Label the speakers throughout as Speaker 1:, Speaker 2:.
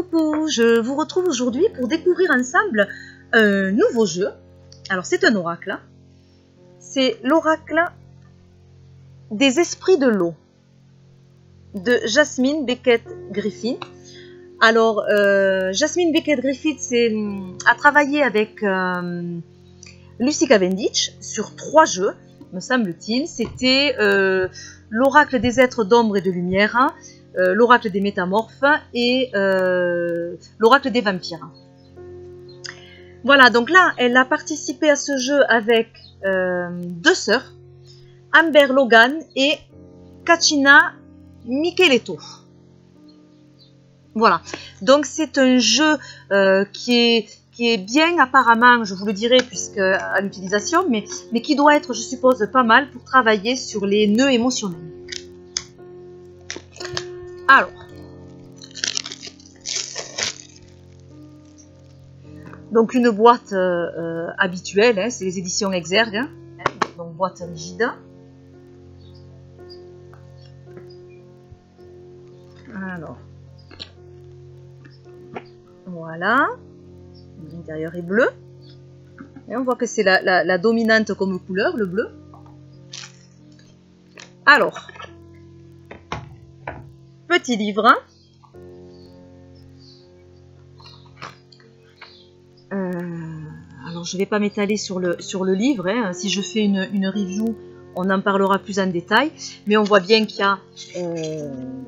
Speaker 1: Coucou, je vous retrouve aujourd'hui pour découvrir ensemble un nouveau jeu. Alors c'est un oracle, c'est l'oracle des esprits de l'eau de Jasmine Beckett-Griffith. Alors Jasmine Beckett-Griffith a travaillé avec Lucy Cavendish sur 3 jeux, me semble-t-il. C'était l'oracle des êtres d'ombre et de lumière, l'oracle des métamorphes et l'oracle des vampires. Voilà, donc là, elle a participé à ce jeu avec 2 sœurs, Amber Logan et Kachina Micheletto. Voilà, donc c'est un jeu qui est bien apparemment, je vous le dirai puisque à l'utilisation, mais qui doit être, je suppose, pas mal pour travailler sur les nœuds émotionnels. Alors, donc une boîte habituelle, hein, c'est les éditions Exergue, hein, donc boîte rigide. Alors, voilà, l'intérieur est bleu, et on voit que c'est la dominante comme couleur, le bleu. Alors, petit livre. Alors, je ne vais pas m'étaler sur le livre. Hein. Si je fais une review, on en parlera plus en détail. Mais on voit bien qu'il y a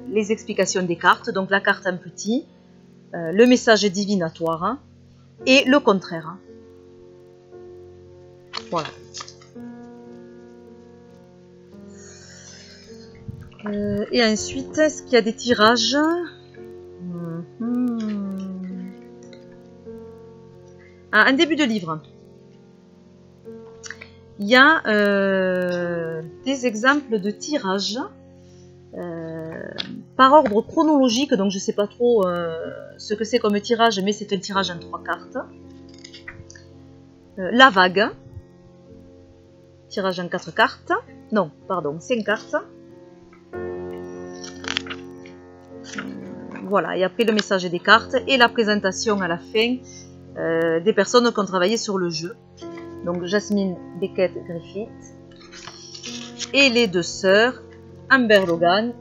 Speaker 1: les explications des cartes. Donc, la carte en petit, le message divinatoire hein, et le contraire. Hein. Voilà. Et ensuite, est-ce qu'il y a des tirages? Un début de livre. Il y a des exemples de tirages par ordre chronologique, donc je ne sais pas trop ce que c'est comme tirage, mais c'est un tirage en 3 cartes. La vague, tirage en 4 cartes. Non, pardon, 5 cartes. Voilà, et après le message des cartes et la présentation à la fin des personnes qui ont travaillé sur le jeu. Donc Jasmine Beckett-Griffith et les 2 sœurs, Amber Logan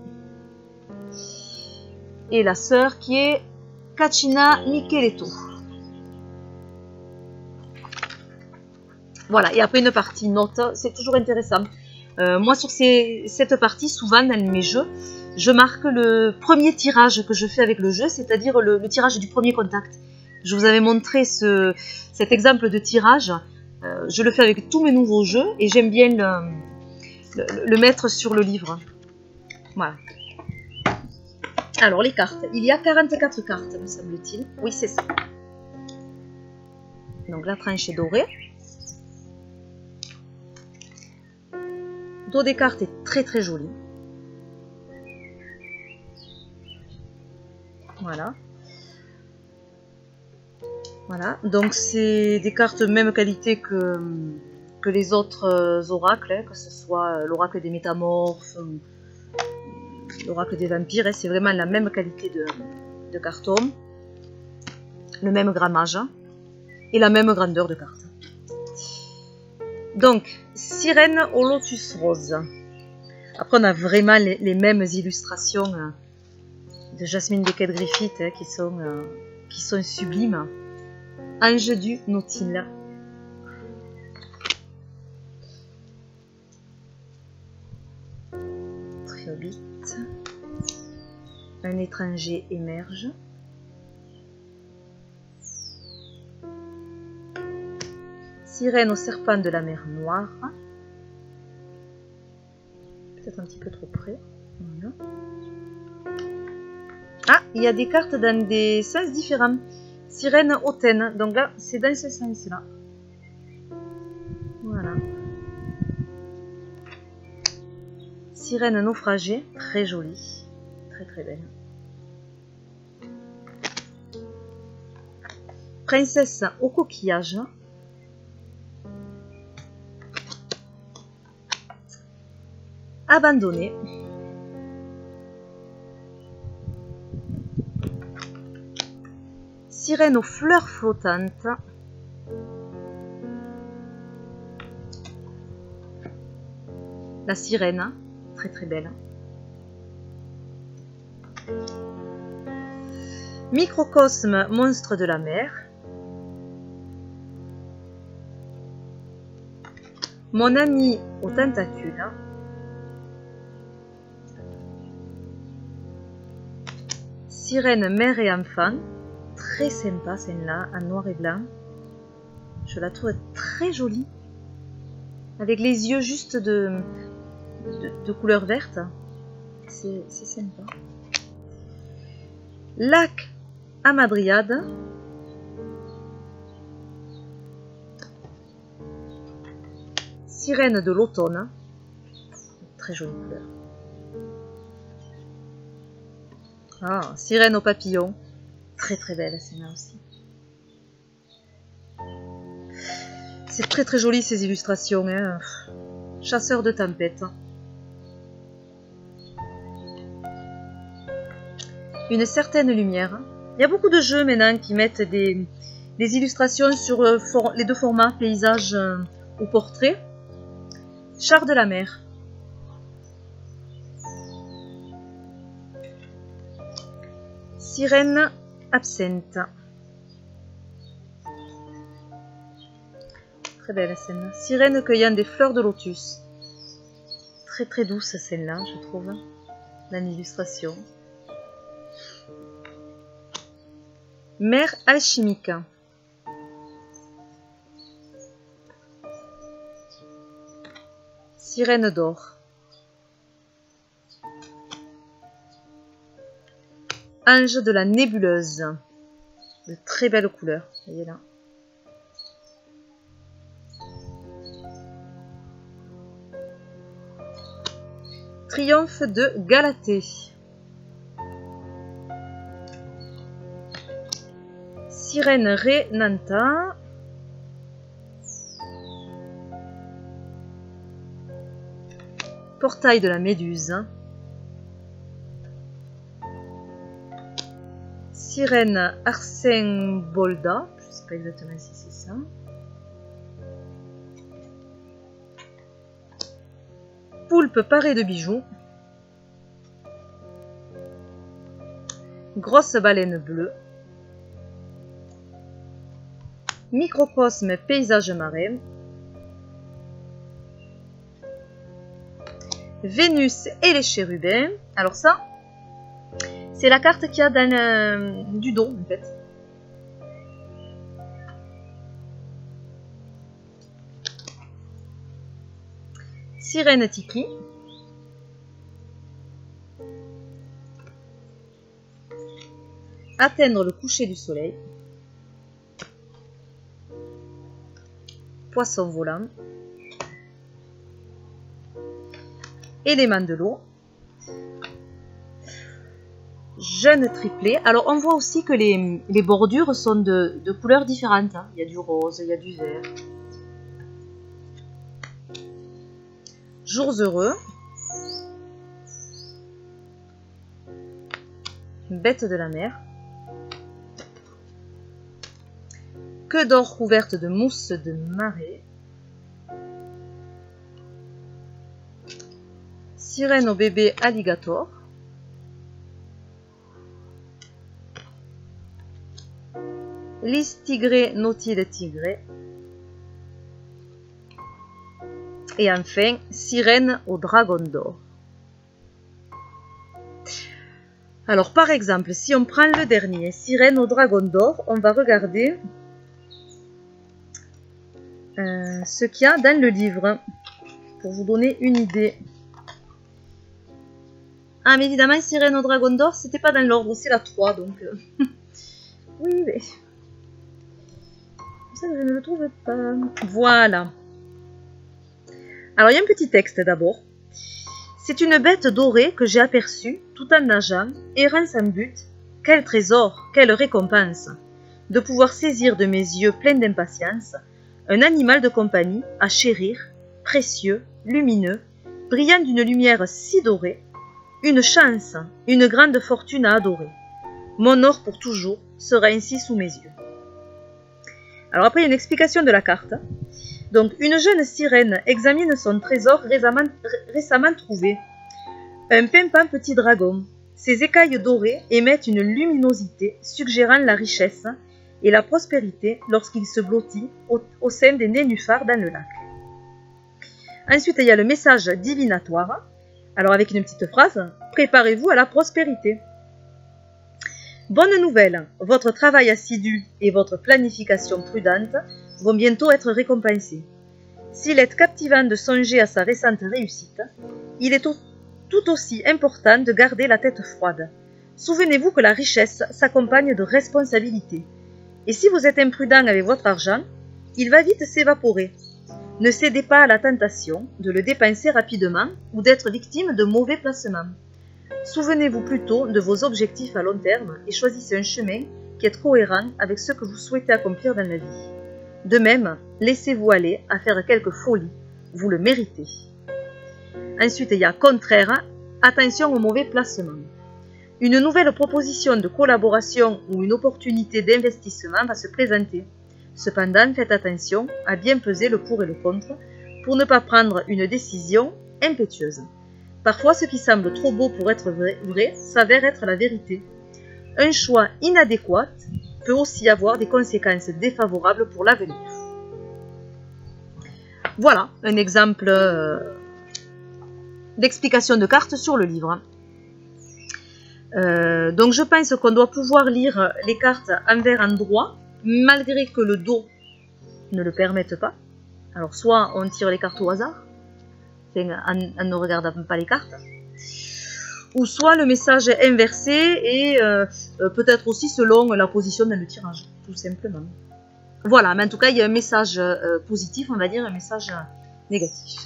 Speaker 1: et la sœur qui est Kachina Micheletto. Voilà, et après une partie note, c'est toujours intéressant. Moi sur cette partie, souvent dans mes jeux, je marque le premier tirage que je fais avec le jeu, c'est-à-dire le tirage du premier contact. Je vous avais montré cet exemple de tirage, je le fais avec tous mes nouveaux jeux et j'aime bien le mettre sur le livre. Voilà. Alors les cartes, il y a 44 cartes me semble-t-il. Oui c'est ça. Donc la tranche est dorée. Le dos des cartes est très très joli. Voilà. Voilà, donc c'est des cartes de même qualité que les autres oracles, hein, que ce soit l'oracle des métamorphes, l'oracle des vampires, hein, c'est vraiment la même qualité de carton, le même grammage hein, et la même grandeur de carte. Donc, Sirène au lotus rose. Après on a vraiment les mêmes illustrations de Jasmine Beckett-Griffith hein, qui sont sublimes. Ange du Nautil. Triobite. Un étranger émerge. Sirène au serpent de la mer Noire. Peut-être un petit peu trop près. Voilà. Ah, il y a des cartes dans des sens différents. Sirène hautaine, donc là c'est dans ce sens là. Voilà. Sirène naufragée, très jolie, très très belle. Princesse au coquillage. Abandonnée. Sirène aux fleurs flottantes. La sirène, très très belle. Microcosme, monstre de la mer. Mon ami aux tentacules. Sirène, mère et enfant. Très sympa celle-là, en noir et blanc. Je la trouve très jolie. Avec les yeux juste de couleur verte. C'est sympa. Lac Hamadryade. Sirène de l'automne. Très jolie couleur. Ah, sirène aux papillons. Très très belle celle-là aussi. C'est très très joli ces illustrations. Hein. Chasseur de tempête. Une certaine lumière. Il y a beaucoup de jeux maintenant qui mettent des illustrations sur les deux formats, paysage ou portrait. Char de la mer. Sirène absente. Très belle scène. Sirène cueillant des fleurs de lotus. Très très douce celle-là, je trouve, dans l'illustration. Mer alchimique. Sirène d'or. Ange de la nébuleuse. De très belles couleurs, vous voyez là. Triomphe de Galatée. Sirène Renanta. Portail de la Méduse. Sirène Arsenbolda. Je ne sais pas exactement si c'est ça. Poulpe parée de bijoux. Grosse baleine bleue. Microcosme paysage marin. Vénus et les chérubins. Alors ça, c'est la carte qu'il y a dans du dos en fait. Sirène Tiki. Atteindre le coucher du soleil. Poisson volant. Élément de l'eau. Jeune triplé. Alors on voit aussi que les bordures sont de couleurs différentes. Hein. Il y a du rose, il y a du vert. Jours heureux. Bête de la mer. Queue d'or couverte de mousse de marée. Sirène au bébé alligator. Lys tigré, nautile tigré. Et enfin, sirène au dragon d'or. Alors par exemple, si on prend le dernier, sirène au dragon d'or, on va regarder ce qu'il y a dans le livre, pour vous donner une idée. Ah mais évidemment, sirène au dragon d'or, c'était pas dans l'ordre, c'est la 3, donc... oui, mais... ça, je ne le trouve pas. Voilà. Alors, il y a un petit texte d'abord. C'est une bête dorée que j'ai aperçue, tout en nageant, errant sans but. Quel trésor, quelle récompense! De pouvoir saisir de mes yeux pleins d'impatience un animal de compagnie à chérir, précieux, lumineux, brillant d'une lumière si dorée, une chance, une grande fortune à adorer. Mon or pour toujours, sera ainsi sous mes yeux. Alors après, il y a une explication de la carte. Donc, une jeune sirène examine son trésor récemment trouvé. Un pimpant petit dragon. Ses écailles dorées émettent une luminosité suggérant la richesse et la prospérité lorsqu'il se blottit au sein des nénuphars dans le lac. Ensuite, il y a le message divinatoire. Alors avec une petite phrase, préparez-vous à la prospérité. Bonne nouvelle, votre travail assidu et votre planification prudente vont bientôt être récompensés. S'il est captivant de songer à sa récente réussite, il est tout aussi important de garder la tête froide. Souvenez-vous que la richesse s'accompagne de responsabilités. Et si vous êtes imprudent avec votre argent, il va vite s'évaporer. Ne cédez pas à la tentation de le dépenser rapidement ou d'être victime de mauvais placements. Souvenez-vous plutôt de vos objectifs à long terme et choisissez un chemin qui est cohérent avec ce que vous souhaitez accomplir dans la vie. De même, laissez-vous aller à faire quelques folies, vous le méritez. Ensuite, il y a contraire, attention aux mauvais placements. Une nouvelle proposition de collaboration ou une opportunité d'investissement va se présenter. Cependant, faites attention à bien peser le pour et le contre pour ne pas prendre une décision impétueuse. Parfois, ce qui semble trop beau pour être vrai s'avère être la vérité. Un choix inadéquat peut aussi avoir des conséquences défavorables pour l'avenir. Voilà un exemple d'explication de cartes sur le livre. Donc je pense qu'on doit pouvoir lire les cartes envers endroit, malgré que le dos ne le permette pas. Alors soit on tire les cartes au hasard, en ne regardant pas les cartes, ou soit le message est inversé et peut-être aussi selon la position dans le tirage, tout simplement. Voilà, mais en tout cas il y a un message positif, on va dire, un message négatif.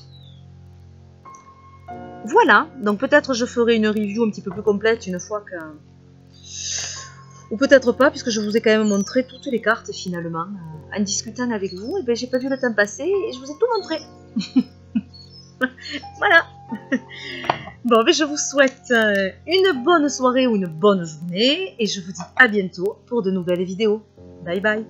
Speaker 1: Voilà, donc peut-être je ferai une review un petit peu plus complète une fois que... Ou peut-être pas, puisque je vous ai quand même montré toutes les cartes finalement. En discutant avec vous, et ben, j'ai pas vu le temps passer et je vous ai tout montré. Voilà. Bon, ben, je vous souhaite une bonne soirée ou une bonne journée et je vous dis à bientôt pour de nouvelles vidéos. Bye bye.